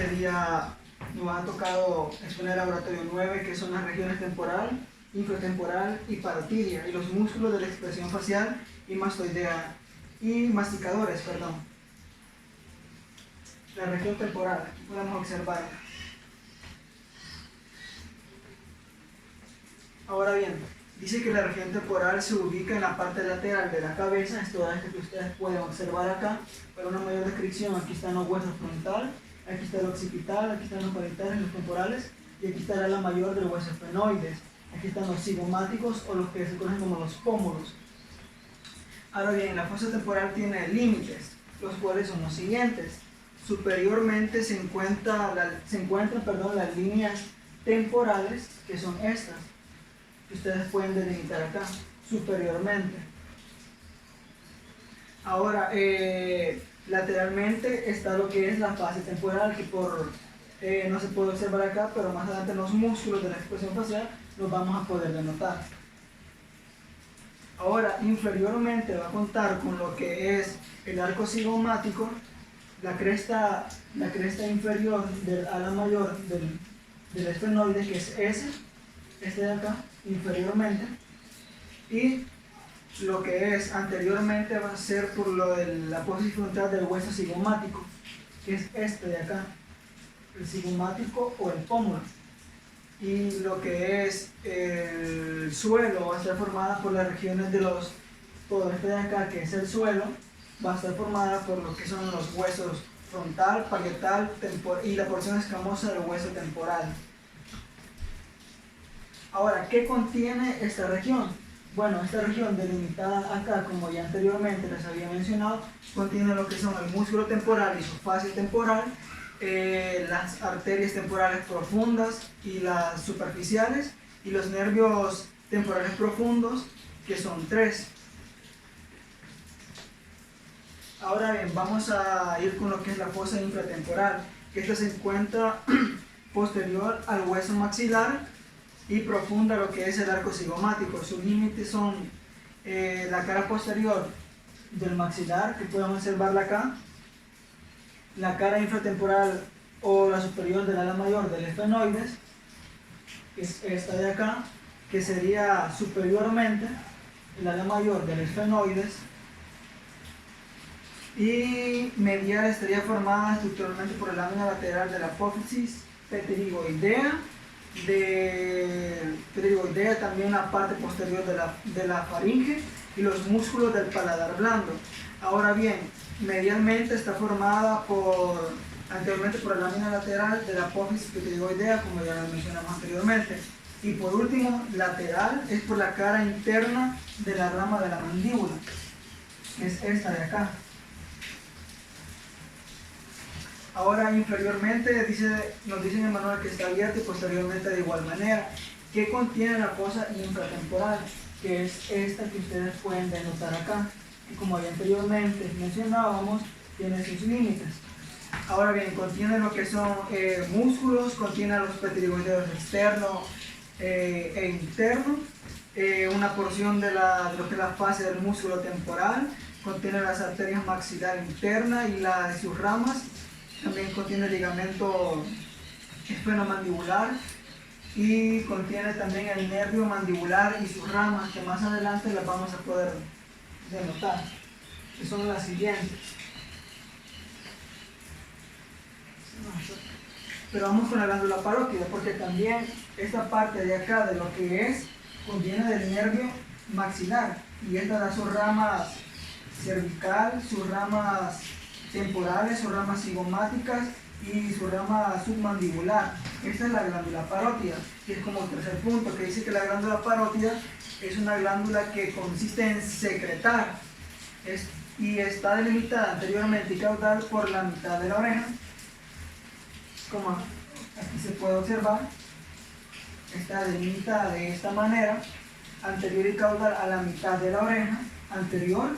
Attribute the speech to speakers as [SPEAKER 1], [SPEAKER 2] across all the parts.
[SPEAKER 1] sería, nos ha tocado exponer el laboratorio 9, que son las regiones temporal, infratemporal y parotidia, y los músculos de la expresión facial y mastoidea, y masticadores, perdón. La región temporal, aquí podemos observarla. Ahora bien, dice que la región temporal se ubica en la parte lateral de la cabeza, esto es que ustedes pueden observar acá. Para una mayor descripción, aquí están los huesos frontal, aquí está el occipital, aquí están los parietales, los temporales, y aquí está el ala mayor del hueso esfenoides. Aquí están los cigomáticos o los que se conocen como los pómulos. Ahora bien, la fosa temporal tiene límites, los cuales son los siguientes. Superiormente se encuentran las líneas temporales, que son estas, que ustedes pueden delimitar acá, superiormente. Ahora, lateralmente está lo que es la fase temporal, que no se puede observar acá, pero más adelante los músculos de la expresión facial los vamos a poder denotar. Ahora, inferiormente va a contar con lo que es el arco cigomático, la cresta inferior del ala mayor del esfenoide, que es este de acá, inferiormente, y lo que es anteriormente va a ser por lo de la apófisis frontal del hueso cigomático, que es este de acá, el cigomático o el pómulo. Y lo que es el suelo va a estar formada por las regiones todo este de acá, que es el suelo, va a estar formada por lo que son los huesos frontal, parietal y la porción escamosa del hueso temporal. Ahora, ¿qué contiene esta región? Bueno, esta región delimitada acá, como ya anteriormente les había mencionado, contiene lo que son el músculo temporal y su fase temporal, las arterias temporales profundas y las superficiales, y los nervios temporales profundos, que son 3. Ahora bien, vamos a ir con lo que es la fosa infratemporal, que esta se encuentra posterior al hueso maxilar y profunda lo que es el arco cigomático. Sus límites son la cara posterior del maxilar, que podemos observarla acá, la cara infratemporal o la superior del ala mayor del esfenoides, que es esta de acá, que sería superiormente el ala mayor del esfenoides, y medial estaría formada estructuralmente por la lámina lateral de la apófisis pterigoidea, también la parte posterior de la faringe y los músculos del paladar blando. Ahora bien, medialmente está formada anteriormente por la lámina lateral de la apófisis pterigoidea, como ya lo mencionamos anteriormente. Y por último, lateral es por la cara interna de la rama de la mandíbula, que es esta de acá. Ahora, inferiormente nos dice en el manual que está abierta, y posteriormente de igual manera. ¿Qué contiene la fosa infratemporal? Que es esta que ustedes pueden denotar acá. Y como ya anteriormente mencionábamos, tiene sus límites. Ahora bien, contiene lo que son músculos, contiene los pterigoideos externo e interno, una porción de lo que es la fase del músculo temporal, contiene las arterias maxilar interna y sus ramas. También contiene el ligamento esfenomandibular y contiene también el nervio mandibular y sus ramas, que más adelante las vamos a poder denotar, que son las siguientes. Pero vamos con la glándula parótida, porque también esta parte de acá de lo que es contiene del nervio maxilar, y esta da sus ramas cervical, sus ramas temporales, sus ramas cigomáticas y su rama submandibular. Esta es la glándula parótida, y es como el tercer punto, que dice que la glándula parótida es una glándula que consiste en secretar y está delimitada anteriormente y caudal por la mitad de la oreja, como aquí se puede observar. Está delimitada de esta manera, anterior y caudal a la mitad de la oreja, anterior,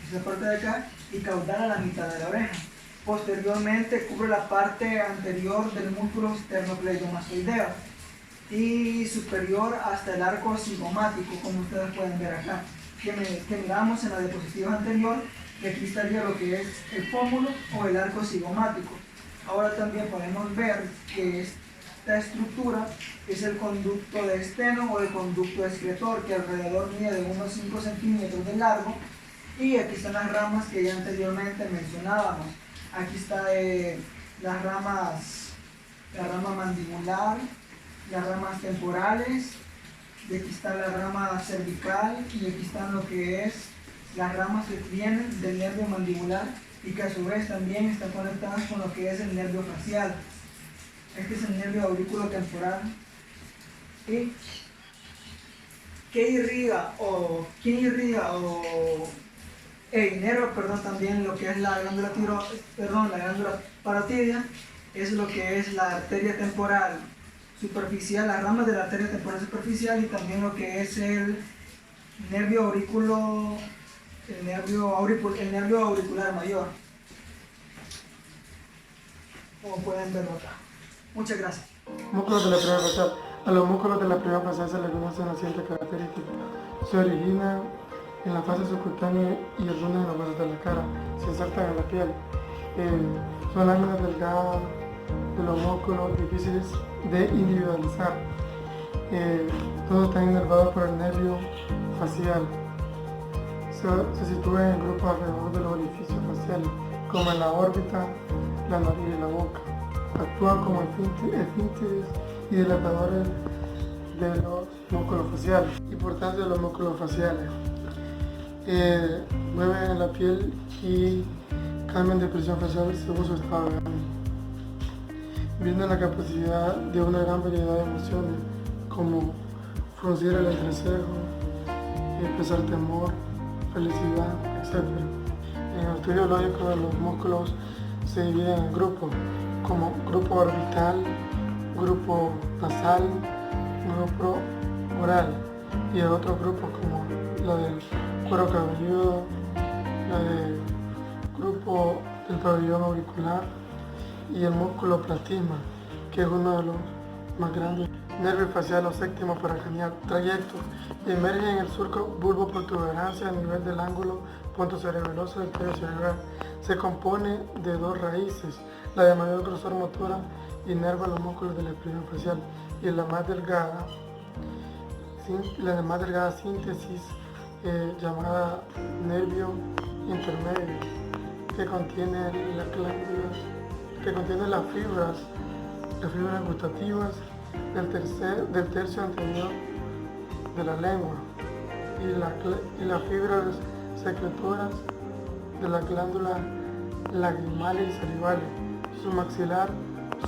[SPEAKER 1] esa parte de acá, y caudal a la mitad de la oreja. Posteriormente cubre la parte anterior del músculo esternocleidomastoideo y superior hasta el arco cigomático, como ustedes pueden ver acá, que miramos en la diapositiva anterior, y aquí estaría lo que es el pómulo o el arco cigomático. Ahora también podemos ver que esta estructura es el conducto de esteno o el conducto excretor, que alrededor mide de unos 5 centímetros de largo. Y aquí están las ramas que ya anteriormente mencionábamos. Aquí está la rama mandibular, las ramas temporales, y aquí está la rama cervical, y aquí están lo que es las ramas que vienen del nervio mandibular y que a su vez también están conectadas con lo que es el nervio facial. Este es el nervio aurículo-temporal. ¿Y quién irriga e inerva, también lo que es la glándula parotidia? Es lo que es la arteria temporal superficial, las ramas de la arteria temporal superficial, y también lo que es el nervio auricular mayor, como pueden verlo acá. Muchas gracias.
[SPEAKER 2] Músculos de la primera facial. A los músculos de la primera facial se les conoce la siguiente característica. Se origina en la fase subcutánea y algunas en las bases de la cara. Se insertan en la piel. Son láminas delgadas de los músculos difíciles de individualizar. Todos están inervados por el nervio facial. Se sitúan en grupos alrededor de los orificios faciales, como en la órbita, la nariz y la boca. Actúan como esfínteres y dilatadores de los músculos faciales. Importancia de los músculos faciales. Mueven la piel y cambian de expresión facial según su estado de ánimo. Brindan la capacidad de una gran variedad de emociones, como fruncir el entrecejo, expresar temor, felicidad, etc. En el estudio lógico de los músculos se dividen en grupos, como grupo orbital, grupo nasal, grupo oral, y otros grupos como la del cuero cabelludo, la del grupo del pabellón auricular y el músculo platysma, que es uno de los más grandes. Nervio facial o séptimo paracraneal. Trayecto. Emerge en el surco bulboprotuberancia a nivel del ángulo punto cerebeloso del tallo cerebral. Se compone de dos raíces. La de mayor grosor motora inerva los músculos del espino facial, y la más delgada síntesis llamada nervio intermedio, que contiene las fibras gustativas del tercio anterior de la lengua y las fibras secretoras de las glándulas lagrimales y salivales, su maxilar,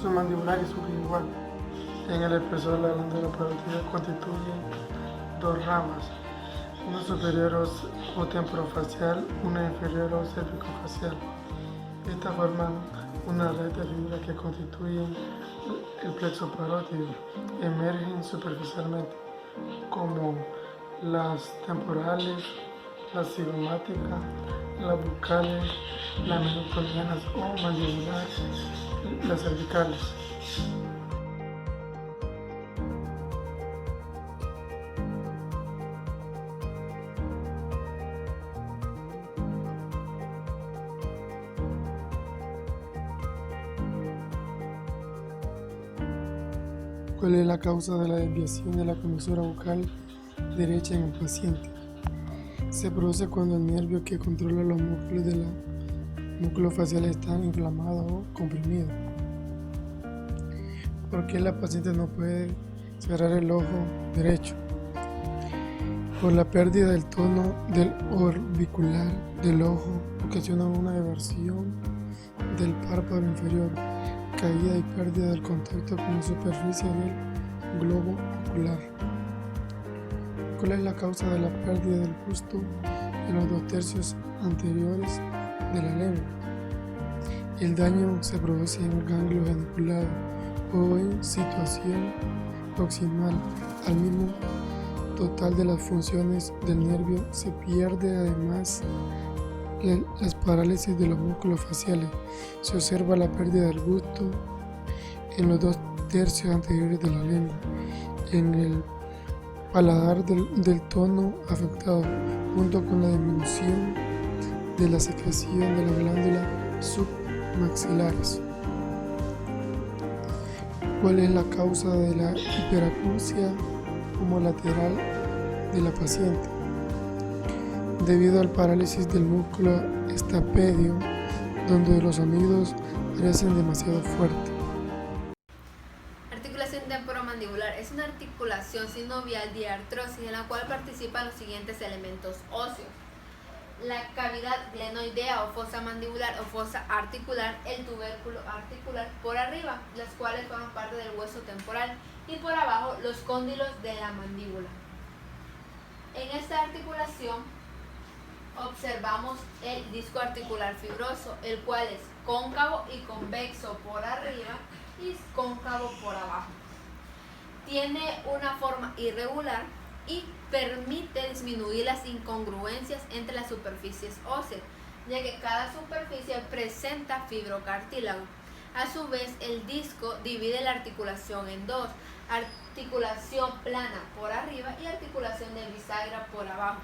[SPEAKER 2] su mandibular y sublingual. En el espesor de la glándula parotidia constituye dos ramas, una superior o temporofacial, una inferior o cervicofacial. Estas forman una red de fibras que constituyen el plexo parótido. Emergen superficialmente como las temporales, las cigomáticas, las bucales, las menopausales o mandibulares, las cervicales. ¿Cuál es la causa de la desviación de la comisura bucal derecha en el paciente? Se produce cuando el nervio que controla los músculos de la músculo facial está inflamado o comprimido. ¿Por qué la paciente no puede cerrar el ojo derecho? Por la pérdida del tono del orbicular del ojo, ocasiona una eversión del párpado inferior, caída y pérdida del contacto con la superficie del globo ocular. ¿Cuál es la causa de la pérdida del gusto en los 2 tercios anteriores de la lengua? El daño se produce en el ganglio geniculado o en situación proximal al mismo total de las funciones del nervio. Se pierde además las parálisis de los músculos faciales. Se observa la pérdida del gusto en los 2 tercios anteriores de la lengua, en el paladar del tono afectado, junto con la disminución de la secreción de las glándulas submaxilares. ¿Cuál es la causa de la hiperacusia homolateral de la paciente? Debido al parálisis del músculo estapedio, donde los oídos parecen demasiado fuertes.
[SPEAKER 3] Articulación temporomandibular es una articulación sinovial de artrosis en la cual participan los siguientes elementos óseos: la cavidad glenoidea o fosa mandibular o fosa articular, el tubérculo articular por arriba, las cuales forman parte del hueso temporal, y por abajo los cóndilos de la mandíbula. En esta articulación observamos el disco articular fibroso, el cual es cóncavo y convexo por arriba y cóncavo por abajo. Tiene una forma irregular y permite disminuir las incongruencias entre las superficies óseas, ya que cada superficie presenta fibrocartílago. A su vez, el disco divide la articulación en dos: articulación plana por arriba y articulación de bisagra por abajo.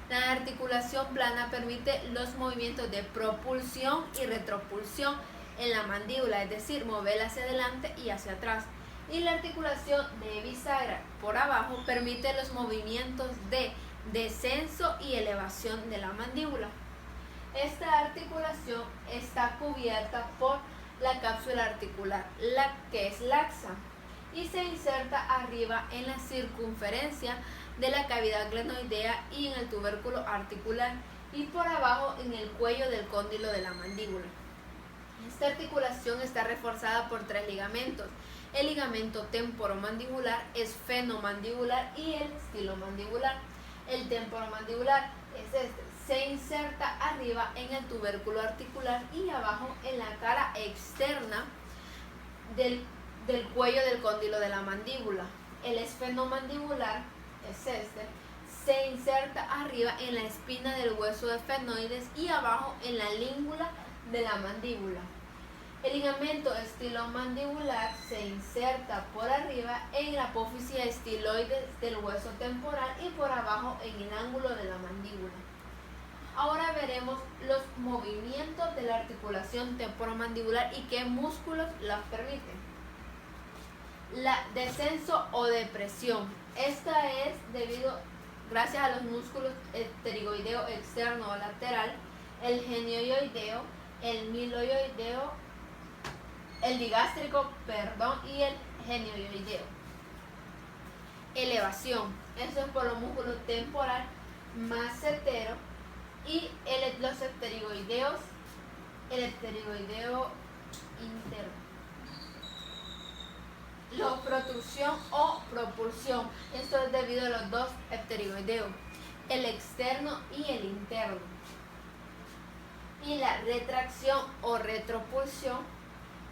[SPEAKER 3] La articulación plana permite los movimientos de propulsión y retropulsión en la mandíbula, es decir, moverla hacia adelante y hacia atrás. Y la articulación de bisagra por abajo permite los movimientos de descenso y elevación de la mandíbula. Esta articulación está cubierta por la cápsula articular, la que es laxa, y se inserta arriba en la circunferencia de la cavidad glenoidea y en el tubérculo articular, y por abajo en el cuello del cóndilo de la mandíbula. Esta articulación está reforzada por tres ligamentos: el ligamento temporomandibular, esfenomandibular y el estilomandibular. El temporomandibular es este, se inserta arriba en el tubérculo articular y abajo en la cara externa del cuello del cóndilo de la mandíbula. El esfenomandibular es este, se inserta arriba en la espina del hueso de efenoides y abajo en la língula de la mandíbula. El ligamento estilomandibular se inserta por arriba en la apófisis estiloides del hueso temporal y por abajo en el ángulo de la mandíbula. Ahora veremos los movimientos de la articulación temporomandibular y qué músculos las permiten. La descenso o depresión. Esta es gracias a los músculos pterigoideo externo o lateral, el genioideo, el miloioideo, el digástrico, y el genioideo. Elevación. Esto es por los músculos temporal, macetero y los pterigoideos, el pterigoideo interno. La protrusión o propulsión. Esto es debido a los dos pterigoideos, el externo y el interno. Y la retracción o retropulsión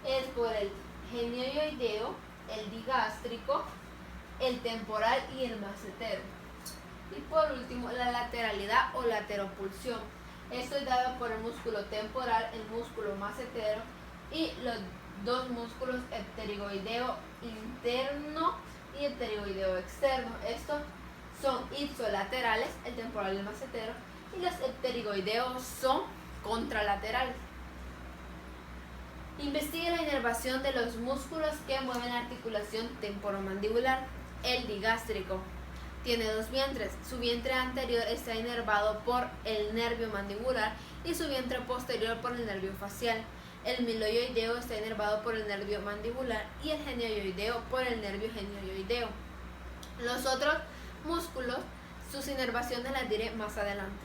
[SPEAKER 3] es por el genioideo, el digástrico, el temporal y el macetero. Y por último, la lateralidad o lateropulsión. Esto es dado por el músculo temporal, el músculo macetero y los dos músculos pterigoideo interno y el pterigoideo externo. Estos son ipsilaterales, el temporal y el macetero, y los pterigoideos son contralaterales. Investigue la inervación de los músculos que mueven la articulación temporomandibular. El digástrico tiene dos vientres. Su vientre anterior está inervado por el nervio mandibular y su vientre posterior por el nervio facial. El miloioideo está inervado por el nervio mandibular y el genioideo por el nervio genioideo. Los otros músculos, sus inervaciones las diré más adelante.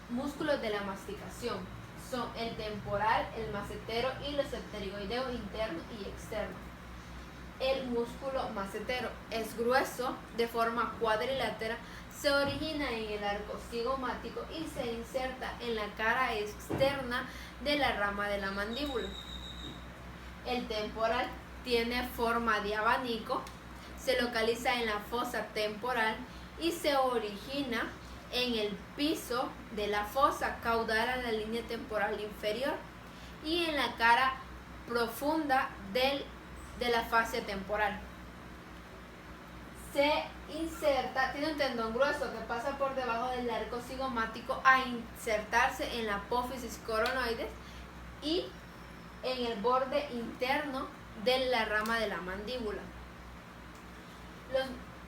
[SPEAKER 3] Músculos de la masticación son el temporal, el macetero y los pterigoideos interno y externo. El músculo macetero es grueso, de forma cuadrilátera, se origina en el arco cigomático y se inserta en la cara externa de la rama de la mandíbula. El temporal tiene forma de abanico, se localiza en la fosa temporal y se origina en el piso de la fosa caudal a la línea temporal inferior y en la cara profunda de la fascia temporal. Se inserta, tiene un tendón grueso que pasa por debajo del arco cigomático a insertarse en la apófisis coronoides y en el borde interno de la rama de la mandíbula.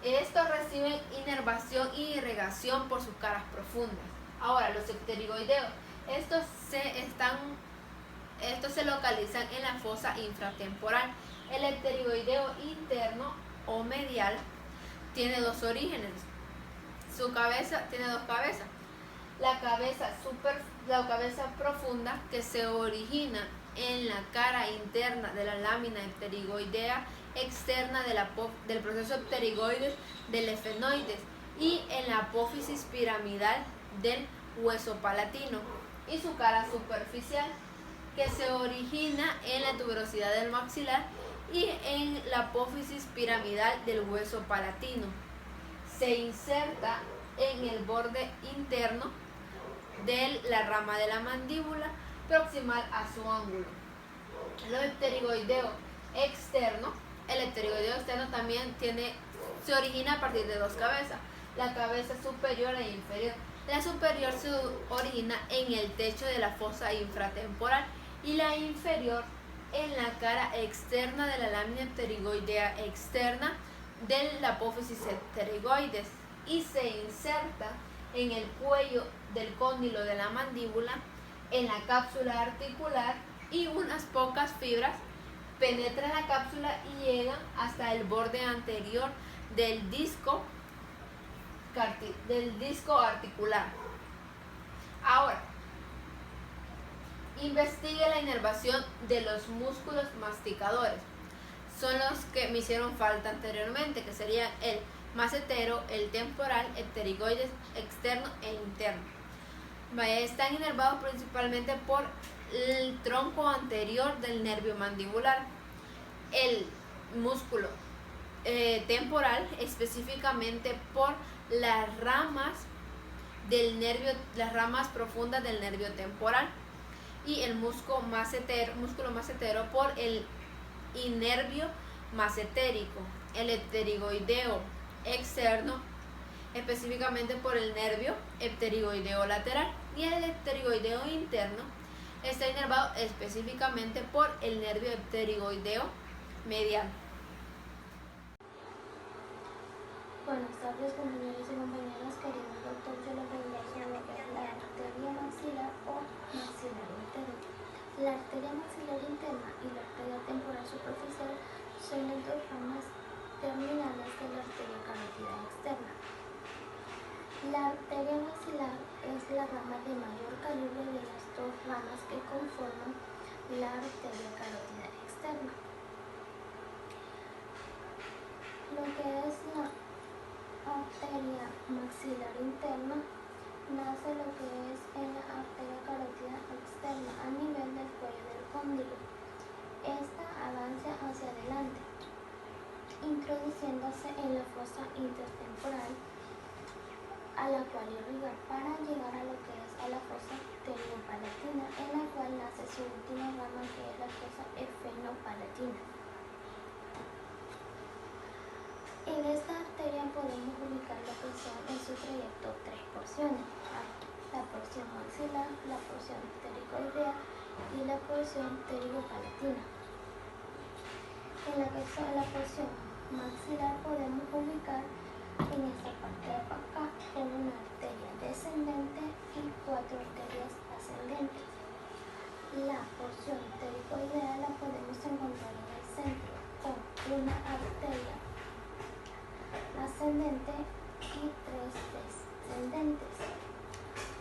[SPEAKER 3] Estos reciben inervación y irrigación por sus caras profundas. Ahora, los pterigoideos, estos se localizan en la fosa infratemporal. El pterigoideo interno o medial tiene dos orígenes. Su cabeza tiene dos cabezas. La cabeza profunda, que se origina en la cara interna de la lámina pterigoidea externa del proceso pterigoides del efenoides, y en la apófisis piramidal del hueso palatino, y su cara superficial, que se origina en la tuberosidad del maxilar y en la apófisis piramidal del hueso palatino. Se inserta en el borde interno de la rama de la mandíbula proximal a su ángulo. El pterigoideo externo también se origina a partir de dos cabezas, la cabeza superior e inferior. La superior se origina en el techo de la fosa infratemporal y la inferior en la cara externa de la lámina pterigoidea externa de la apófisis pterigoides, y se inserta en el cuello del cóndilo de la mandíbula, en la cápsula articular, y unas pocas fibras penetran la cápsula y llegan hasta el borde anterior del disco articular. Ahora, investigue la inervación de los músculos masticadores. Son los que me hicieron falta anteriormente, que serían el macetero, el temporal, el pterigoides externo e interno. Están inervados principalmente por el tronco anterior del nervio mandibular. El músculo temporal específicamente por las ramas profundas del nervio temporal, y el músculo macetero por el nervio macetérico. El pterigoideo externo específicamente por el nervio pterigoideo lateral, y el pterigoideo interno está inervado específicamente por el nervio pterigoideo medial.
[SPEAKER 4] Buenas tardes, compañeros y compañeras. Querido doctor, yo les voy a hablar sobre lo que es la arteria maxilar o maxilar interna. La arteria maxilar interna y la arteria temporal superficial son las dos ramas terminales de la arteria carótida externa. La arteria maxilar es la rama de mayor calibre de las dos ramas que conforman la arteria carótida externa. Lo que es la arteria maxilar interna nace lo que es en la arteria carótida externa a nivel del cuello del cóndilo. Esta avanza hacia adelante, introduciéndose en la fosa intertemporal, a la cual irriga para llegar a lo que es a la fosa pteriopalatina, en la cual nace su última rama, que es la fosa efenopalatina. En esta arteria podemos ubicar lo que son en su trayecto tres porciones: la porción maxilar, la porción pterigoidea y la porción pteriopalatina. En la que son la porción maxilar podemos ubicar en esta parte de acá con una arteria descendente y cuatro arterias ascendentes. La porción pterigoidea la podemos encontrar en el centro con una arteria ascendente y tres descendentes,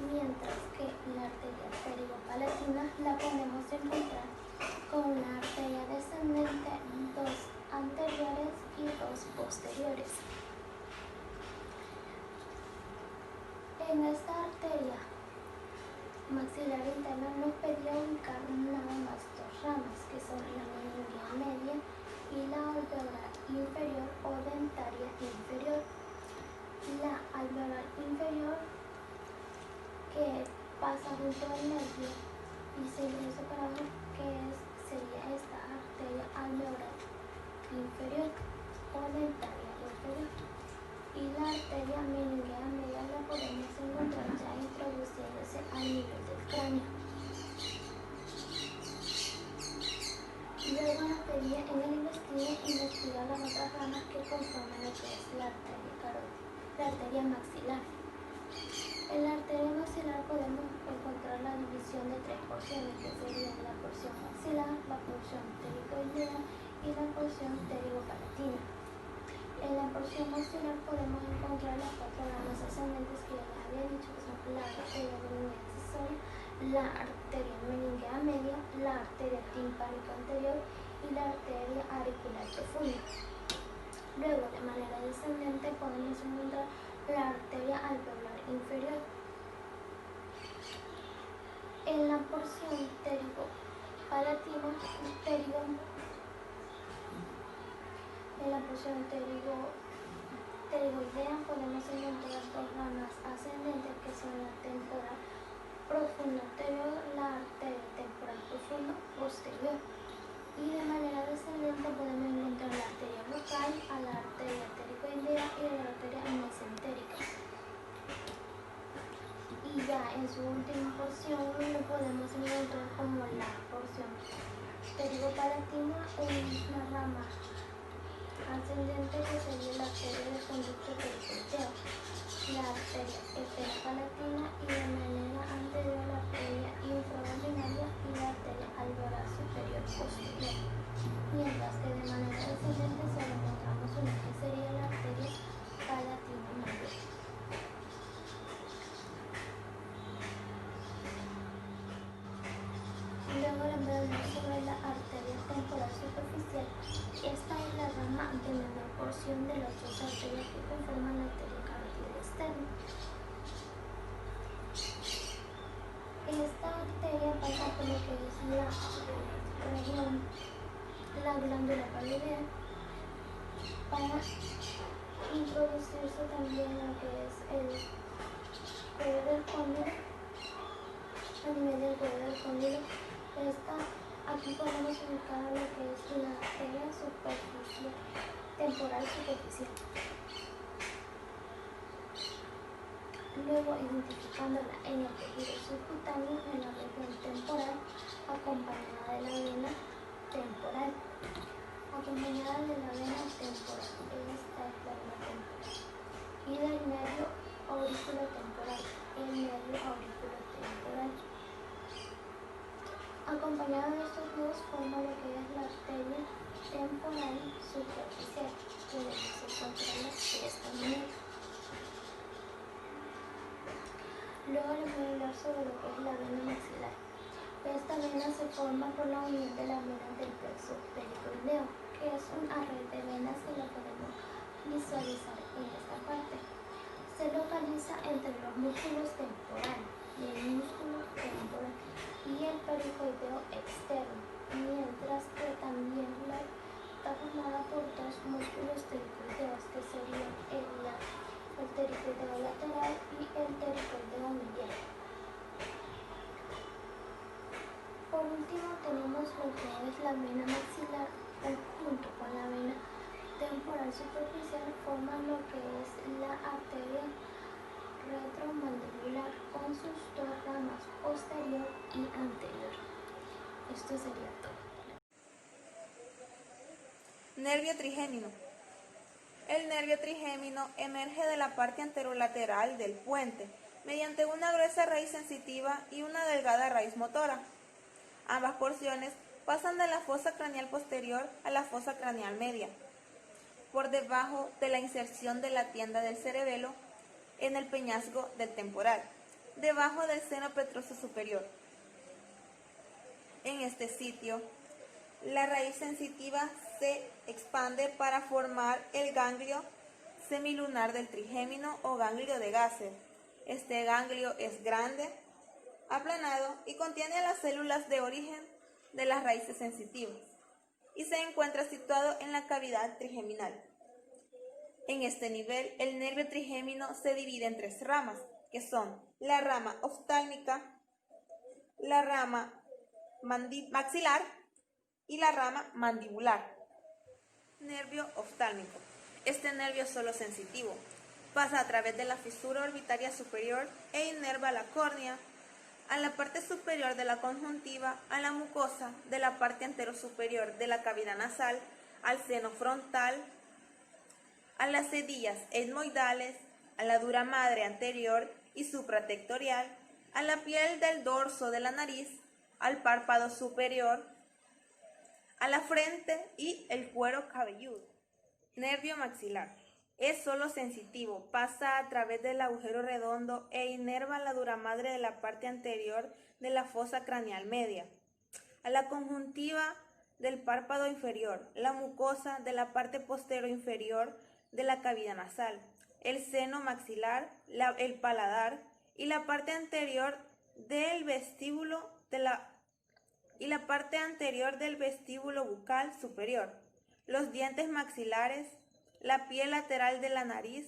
[SPEAKER 4] mientras que la arteria pteriopalatina la podemos encontrar con una arteria descendente, dos anteriores y dos posteriores. En esta arteria maxilar interna nos pedía ubicar nada más dos ramas, que son la meningia media y la alveolar inferior o dentaria inferior. La alveolar inferior, que pasa junto al nervio y se ingresa para abajo, sería esta arteria alveolar inferior o dentaria inferior. Y la arteria meningia media la podemos encontrar ya introduciéndose al nivel del cráneo. arteria en el intestino investiga las otras ramas que conforman lo que es la arteria carótida, la arteria maxilar. En la arteria maxilar podemos encontrar la división de tres porciones, que serían la porción maxilar, la porción ptericoidea y la porción pterigopalatina. En la porción maxilar podemos encontrar las cuatro ramas ascendentes que ya les había dicho, que son la arteria meningia accesoria, la arteria meningia media, la arteria timpánica anterior y la arteria auricular profunda. Luego, de manera descendente, podemos encontrar la arteria alveolar inferior. En la porción pterigopalatina, en la porción pterigoidea podemos encontrar dos ramas ascendentes que son la temporal profunda anterior, la arteria temporal profunda posterior. Y de manera descendente podemos encontrar la arteria brocal, a la arteria ptericoidea y la arteria mesentérica. Y ya en su última porción lo podemos encontrar como la porción pterigopalatina, una rama ascendente que sería la arteria de conducto pericoideo, la arteria epipalatina y de manera anterior la arteria infraordinaria y la arteria alveolar superior posterior, mientras que de manera descendente se encontramos una que sería la arteria palatina mayor. Luego les voy a hablar sobre la arteria temporal superficial. Esta es la rama de menor porción de las dos arterias que conforman la arteria carótida externa. Esta arteria pasa por lo que es la región, la glándula paloidea, para introducirse también lo que es el cuello del cóndilo, a nivel del cuello del cóndilo. Aquí podemos ubicar lo que es la arteria superficial, temporal superficial. Luego identificándola en el tejido subcutáneo en la región temporal, acompañada de la vena temporal. Esta es la vena temporal. Y del nervio auriculotemporal, el nervio auriculotemporal. Acompañado de estos dos forma lo que es la arteria temporal superficial, que debemos encontrarla de esta manera. Luego les voy a hablar sobre lo que es la vena maxilar. Esta vena se forma por la unión de las venas del plexo pericoideo, que es una red de venas que la podemos visualizar en esta parte. Se localiza entre los músculos temporal y el músculo temporal y el pericoideo externo, mientras que también está formada por dos músculos ptericoideos, que serían el ptericoideo lateral y el ptericoideo medial. Por último tenemos lo que es la vena maxilar, que junto con la vena temporal superficial forman lo que es la arteria retromandibular con sus dos ramas, posterior y anterior. Esto sería todo.
[SPEAKER 3] Nervio trigémino. El nervio trigémino emerge de la parte anterolateral del puente mediante una gruesa raíz sensitiva y una delgada raíz motora. Ambas porciones pasan de la fosa craneal posterior a la fosa craneal media, por debajo de la inserción de la tienda del cerebelo en el peñasco del temporal, debajo del seno petroso superior. En este sitio, la raíz sensitiva se expande para formar el ganglio semilunar del trigémino o ganglio de Gasser. Este ganglio es grande, aplanado y contiene las células de origen de las raíces sensitivas y se encuentra situado en la cavidad trigeminal. En este nivel, el nervio trigémino se divide en tres ramas, que son la rama oftálmica, la rama maxilar y la rama mandibular. Nervio oftálmico. Este nervio es solo sensitivo. Pasa a través de la fisura orbitaria superior e inerva la córnea,
[SPEAKER 5] a la parte superior de la conjuntiva, a la mucosa de la parte anterosuperior de la cavidad nasal, al seno frontal, a las cedillas etmoidales, a la dura madre anterior y supratectorial, a la piel del dorso de la nariz, al párpado superior, a la frente y el cuero cabelludo. Nervio maxilar. Es solo sensitivo, pasa a través del agujero redondo e inerva la dura madre de la parte anterior de la fosa craneal media, a la conjuntiva del párpado inferior, la mucosa de la parte posterior inferior de la cavidad nasal, el seno maxilar, el paladar y la parte anterior del vestíbulo bucal superior, los dientes maxilares, la piel lateral de la nariz,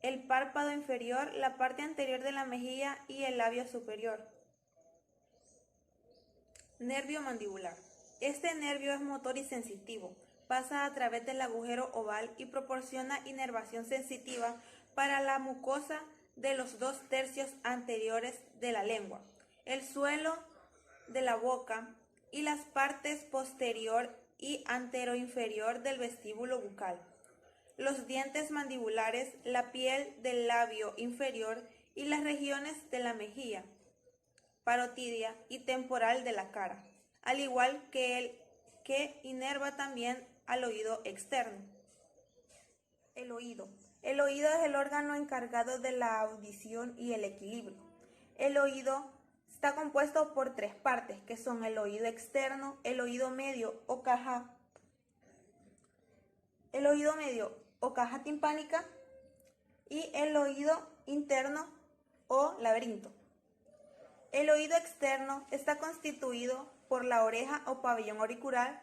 [SPEAKER 5] el párpado inferior, la parte anterior de la mejilla y el labio superior. Nervio mandibular. Este nervio es motor y sensitivo, pasa a través del agujero oval y proporciona inervación sensitiva para la mucosa de los 2/3 anteriores de la lengua, el suelo de la boca y las partes posterior y anteroinferior del vestíbulo bucal, los dientes mandibulares, la piel del labio inferior y las regiones de la mejilla, parotidia y temporal de la cara, al igual que el que inerva también al oído externo. El oído. El oído es el órgano encargado de la audición y el equilibrio. El oído está compuesto por 3 partes, que son el oído externo, el oído medio o caja timpánica y el oído interno o laberinto. El oído externo está constituido por la oreja o pabellón auricular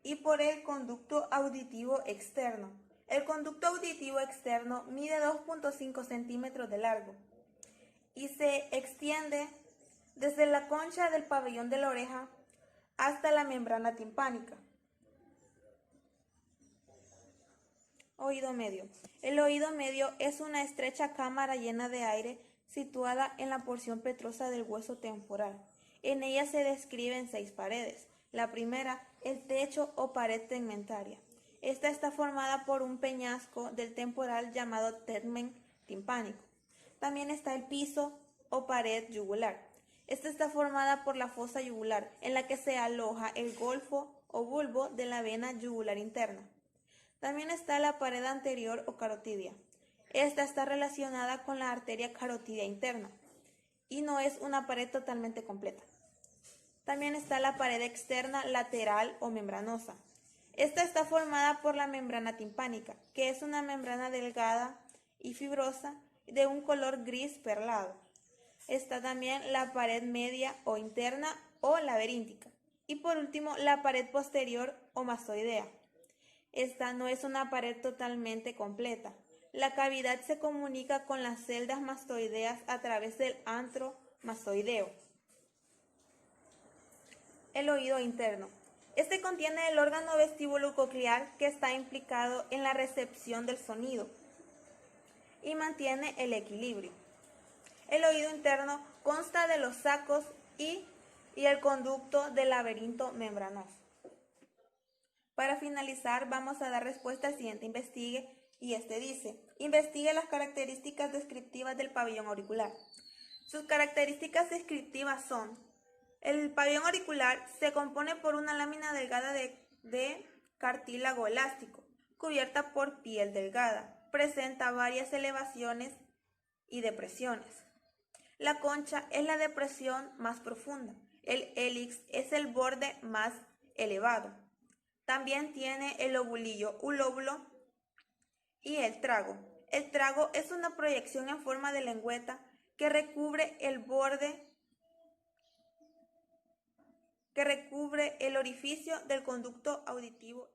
[SPEAKER 5] y por el conducto auditivo externo. El conducto auditivo externo mide 2.5 centímetros de largo y se extiende desde la concha del pabellón de la oreja hasta la membrana timpánica. Oído medio. El oído medio es una estrecha cámara llena de aire situada en la porción petrosa del hueso temporal. En ella se describen 6 paredes. La primera, el techo o pared tegmentaria. Esta está formada por un peñasco del temporal llamado tegmen timpánico. También está el piso o pared yugular. Esta está formada por la fosa yugular, en la que se aloja el golfo o bulbo de la vena yugular interna. También está la pared anterior o carotidia. Esta está relacionada con la arteria carotidia interna y no es una pared totalmente completa. También está la pared externa lateral o membranosa. Esta está formada por la membrana timpánica, que es una membrana delgada y fibrosa de un color gris perlado. Está también la pared media o interna o laberíntica. Y por último, la pared posterior o mastoidea. Esta no es una pared totalmente completa. La cavidad se comunica con las celdas mastoideas a través del antro mastoideo. El oído interno. Este contiene el órgano vestibulo-coclear que está implicado en la recepción del sonido y mantiene el equilibrio. El oído interno consta de los sacos y el conducto del laberinto membranoso. Para finalizar, vamos a dar respuesta al siguiente investigue, y este dice: investigue las características descriptivas del pabellón auricular. Sus características descriptivas son: el pabellón auricular se compone por una lámina delgada de cartílago elástico, cubierta por piel delgada. Presenta varias elevaciones y depresiones. La concha es la depresión más profunda. El hélix es el borde más elevado. También tiene el lóbulo y el trago. El trago es una proyección en forma de lengüeta que recubre el orificio del conducto auditivo.